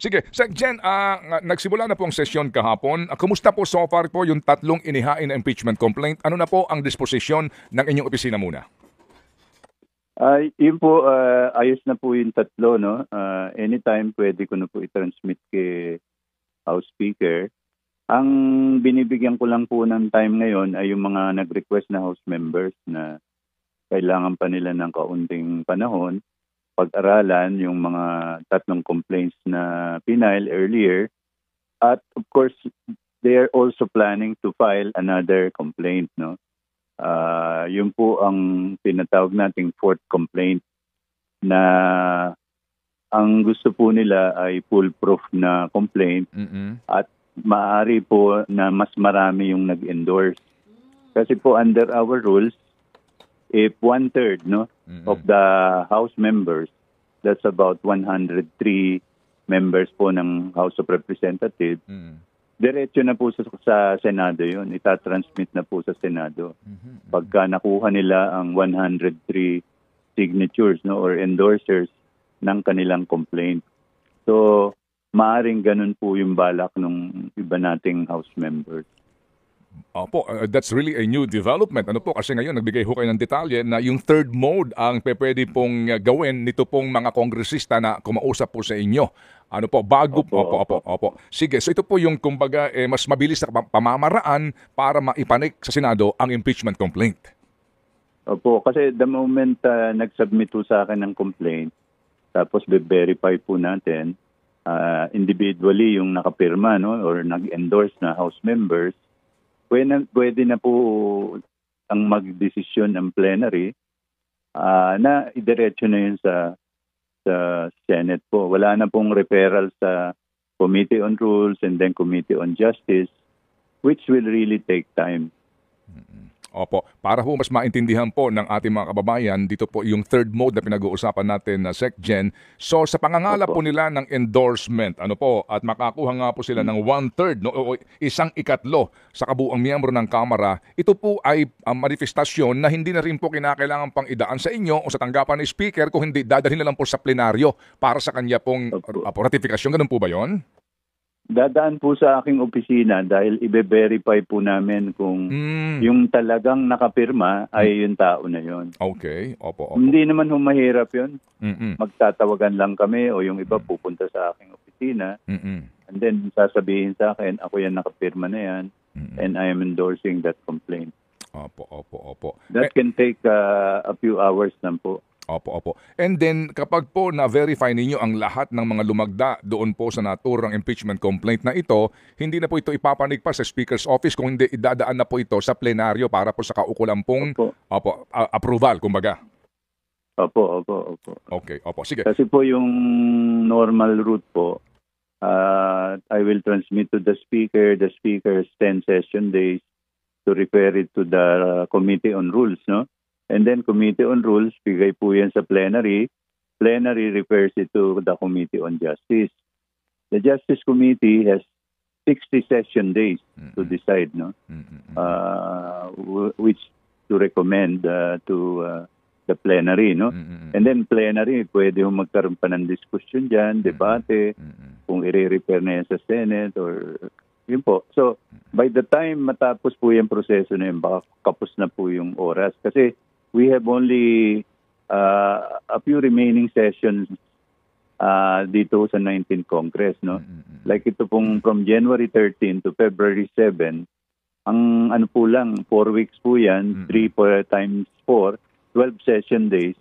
Sige, Sec Jen, nagsimula na po ang sesyon kahapon. Kumusta po so far po yung tatlong inihain na impeachment complaint? Ano na po ang disposisyon ng inyong opisina muna? Yun po, ayos na po yung tatlo, no? Anytime pwede ko na po i-transmit kay House Speaker. Ang binibigyan ko lang po ng time ngayon ay yung mga nag-request na House members na kailangan pa nila ng kaunting panahon pag-aralan yung mga tatlong complaints na pinail earlier. At of course, they are also planning to file another complaint, no? Yun po ang tinatawag nating fourth complaint na ang gusto po nila ay foolproof na complaint at maaari po na mas marami yung nag-endorse. Kasi po under our rules, if 1/3 of the House members, that's about 103 members po ng House of Representatives, diretso na po sa Senado yun. Itatransmit na po sa Senado. Pagka nakuha nila ang 103 signatures or endorsers ng kanilang complaint. So, maaring ganun po yung balak ng iba nating House members. Opo, that's really a new development. Ano po, kasi ngayon nagbigay ho kayo ng detalye na yung third mode ang pwede pong gawin nito pong mga kongresista na kumausap po sa inyo. Ano po, bago opo. Sige, so ito po yung kumbaga mas mabilis na pamamaraan para maipanik sa Senado ang impeachment complaint. Opo, kasi the moment nag-submit po sa akin ng complaint, tapos be-verify po natin individually yung nakapirma or nag-endorse na House members, pwede na po ang magdesisyon ng plenary na idiretso na yun sa Senate po. Wala na pong referral sa Committee on Rules and then Committee on Justice, which will really take time. Opo, para po mas maintindihan po ng ating mga kababayan, dito po yung third mode na pinag-uusapan natin na Sec Gen. So sa pangangala po nila ng endorsement, at makakuha nga po sila ng 1/3, o 1/3 sa kabuuang miyembro ng Kamara, ito po ay manifestasyon na hindi na rin po kinakailangan pang idaan sa inyo o sa tanggapan ng Speaker, kung hindi dadalhin na lang po sa plenaryo para sa kanya pong ratifikasyon. Ganun po ba yon? Dadaan po sa aking opisina dahil ibe-verify po namin kung yung talagang nakapirma ay yung tao na yon. Okay, opo. Hindi naman mahirap yun. Magtatawagan lang kami o yung iba pupunta sa aking opisina and then sasabihin sa akin, ako yan nakapirma na yan and I am endorsing that complaint. Opo. That can take a few hours lang po. Opo. And then, kapag po na-verify ninyo ang lahat ng mga lumagda doon po sa naturang impeachment complaint na ito, hindi na po ito ipapanig pa sa Speaker's Office, kung hindi idadaan na po ito sa plenaryo para po sa kaukulang pong approval, kumbaga. Opo. Okay, sige. Kasi po yung normal route po, I will transmit to the Speaker. The Speaker has 10 session days to refer it to the Committee on Rules, no? And then Committee on Rules, bigay po yan sa plenary. Plenary refers it to the Committee on Justice. The Justice Committee has 60 session days to decide, which to recommend to the plenary, And then plenary, pwede magkaroon pa ng discussion dyan, debate, kung i-refer na yan sa Senate or yun po. So, by the time matapos po yung proseso na yun, baka kapos na po yung oras. Kasi we have only a few remaining sessions dito sa 19th Congress, Like ito pong from January 13 to February 7, ang po lang, 4 weeks po yan, 3 times 4, 12 session days.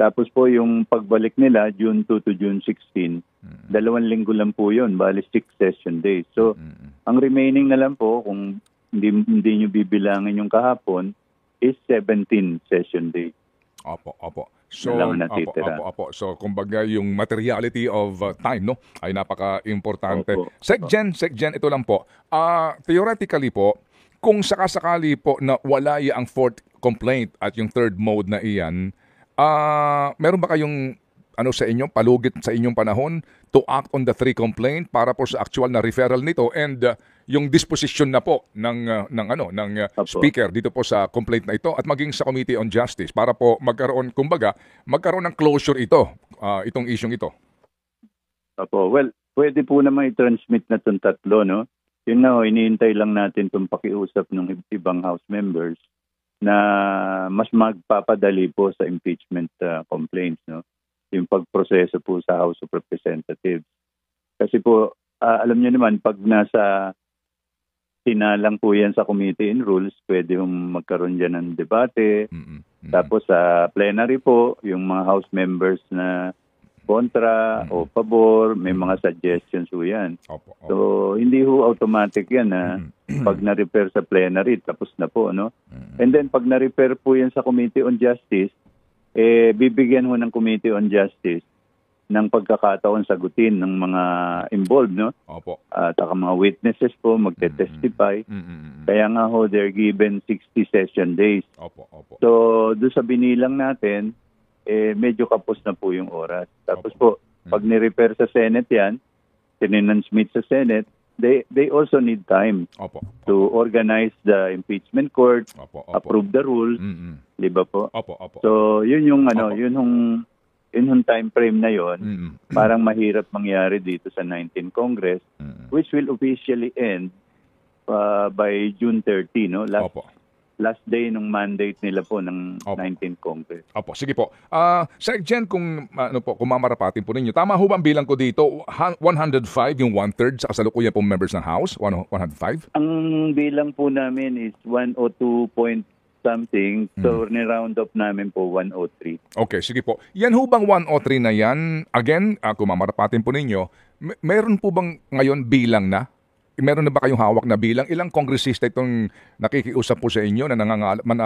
Tapos po yung pagbalik nila, June 2 to June 16, 2 linggo lang po yun, bali 6 session days. So, ang remaining na lang po, kung hindi nyo bibilangin yung kahapon, is 17 session days. Opo. So, So, kumbaga yung materiality of time, ay napaka-importante. Sec Gen, ito lang po. Theoretically po, kung sakasakali po na wala ang fourth complaint at yung third mode na iyan, meron ba kayong sa inyong palugit sa inyong panahon to act on the three complaint para po sa actual na referral nito and yung disposition na po ng speaker dito po sa complaint na ito at maging sa Committee on Justice para po magkaroon ng closure itong isyung ito? Well, Pwede po naman i-transmit na itong tatlo, no? Yun na, iniintay lang natin itong pakiusap ng ibang House members na mas magpapadali po sa impeachment complaints, no? Yung pagproseso po sa House of Representatives. Kasi po, alam niyo naman, pag nasa sinalang po yan sa Committee in Rules, pwede magkaroon dyan ng debate. Tapos sa plenary po, yung mga House members na kontra o pabor, may mga suggestions po yan. So, hindi ho automatic yan na pag na-refer sa plenary, tapos na po, no? And then, pag na-refer po yan sa Committee on Justice, bibigyan ho ng Committee on Justice ng pagkakataon sagutin ng mga involved, no? At mga witnesses po magte-testify. Kaya nga ho, they're given 60 session days. So, doon sa binilang natin, medyo kapos na po yung oras. Tapos po, pag ni-refer sa Senate yan, tinansmit sa Senate, they also need time to organize the impeachment court, approve the rules, di ba po? So, yun yung yun yung time frame na yon, parang mahirap mangyari dito sa 19th Congress, which will officially end by June 30, no? Last day ng mandate nila po ng 19th Congress. Sige po. Sec Gen, kung mamarapatin po ninyo, tama ho ba ang bilang ko dito? 105 yung 1/3 sa kasalukuyan po members ng House? 105? Ang bilang po namin is 102 point something. So, ni-round up namin po 103. Okay, sige po. Yan ho bang 103 na yan? Again, kung mamarapatin po ninyo, meron po bang ngayon bilang na? Meron na ba kayong hawak na bilang? Ilang kongresista itong nakikiusap po sa inyo na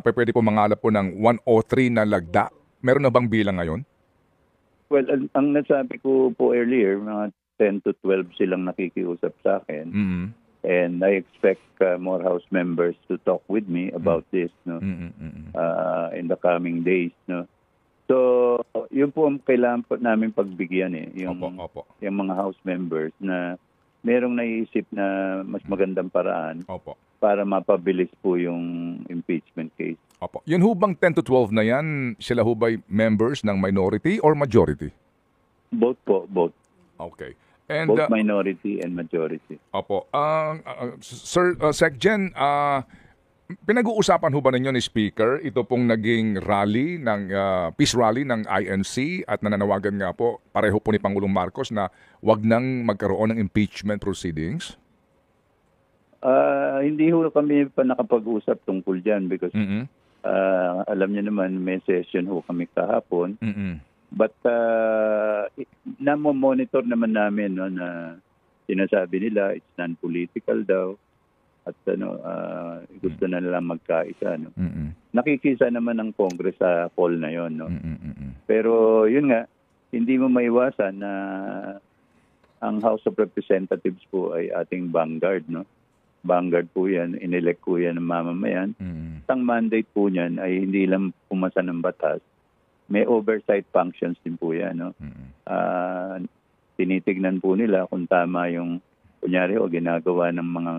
pwede po mangalap po ng 103 na lagda? Meron na bang bilang ngayon? Well, ang nasabi ko po earlier, mga 10 to 12 silang nakikiusap sa akin. And I expect more House members to talk with me about this, no, in the coming days, no. So, yun po ang kailangan po namin pagbigyan yung mga House members na merong naiisip na mas magandang paraan para mapabilis po yung impeachment case. Yun ho bang 10 to 12 na yan, sila ho ba'y members ng minority or majority? Both po, both. Okay. And, both minority and majority. Sir Sec Gen, pinag-uusapan ho ba ninyo ni Speaker ito pong naging rally ng peace rally ng INC at nananawagan nga po pareho po ni Pangulong Marcos na wag nang magkaroon ng impeachment proceedings? Hindi ho kami pa nakapag-usap tungkol dyan because alam niyo naman may session ho kami kahapon. But namo-monitor naman namin, no, na sinasabi nila it's non-political daw at gusto na nilang magkaisa, no. Nakikisa naman ng Congress sa call na yon, no. Pero yun nga, hindi mo maiwasan na ang House of Representatives po ay ating vanguard, no. Vanguard po yan, inelect po yan ng mamamayan. Ang mandate po niyan ay hindi lang pumasa ng batas, may oversight functions din po yan, no? Tinitignan po nila kung tama yung, kunyari, ginagawa ng mga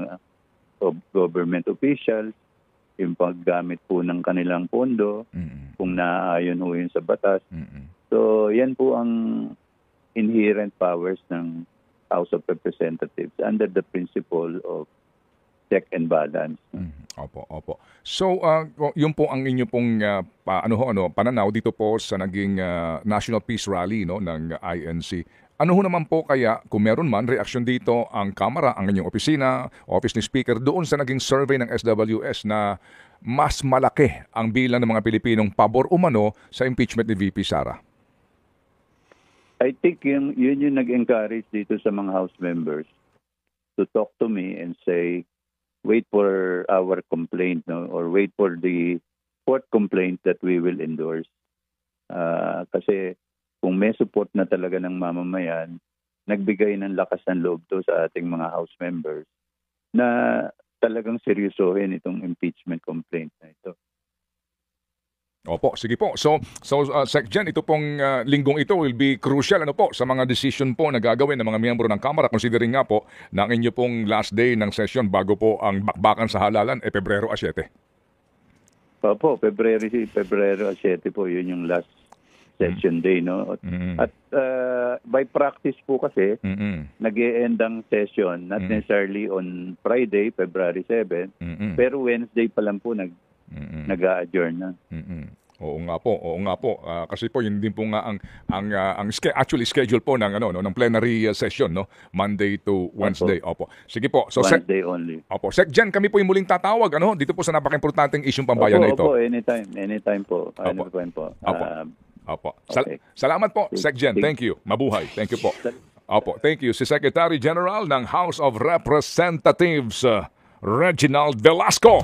government officials, yung paggamit po ng kanilang pondo, kung naaayon ho yun sa batas. So, yan po ang inherent powers ng House of Representatives under the principle of check and balance. Opo. So, yun po ang inyo pong pananaw dito po sa naging National Peace Rally, no, ng INC. Ano ho naman po kaya, kung meron man, reaksyon dito ang Kamara, ang inyong opisina, Office ni Speaker, doon sa naging survey ng SWS na mas malaki ang bilang ng mga Pilipinong pabor umano sa impeachment ni VP Sara? I think yun yung nag-encourage dito sa mga House members to talk to me and say, wait for our complaint, no, or wait for the fourth complaint that we will endorse. Kasi kung may support na talaga ng mamamayan, nagbigay ng lakas ng loob to sa ating mga House members na talagang seryosohin itong impeachment complaint na ito. Opo, sige po. So Sec Gen, ito pong linggong ito will be crucial sa mga decision po na gagawin ng mga miyembro ng Kamara, considering nga po na ang inyo pong last day ng session bago po ang bakbakan sa halalan Pebrero 7. Opo, Pebrero 7 po, yun yung last session day, no? At by practice po kasi, nag-e-end ang session, not necessarily on Friday, February 7, pero Wednesday pa lang po nag-a-adjourn na. Oo nga po. Kasi po yun din po nga ang actually schedule po ng ng plenary session, no? Monday to Wednesday. Opo. Sige po. So Wednesday only. Opo. Sec Jen, kami po yung muling tatawag dito po sa napaka-importanteng isyung pambayan na ito. Opo, anytime po. Anytime po. Opo. Okay. Salamat po, Sec Jen. Thank you. Mabuhay. Thank you po. Opo, thank you. Si Secretary General ng House of Representatives, Reginald Velasco.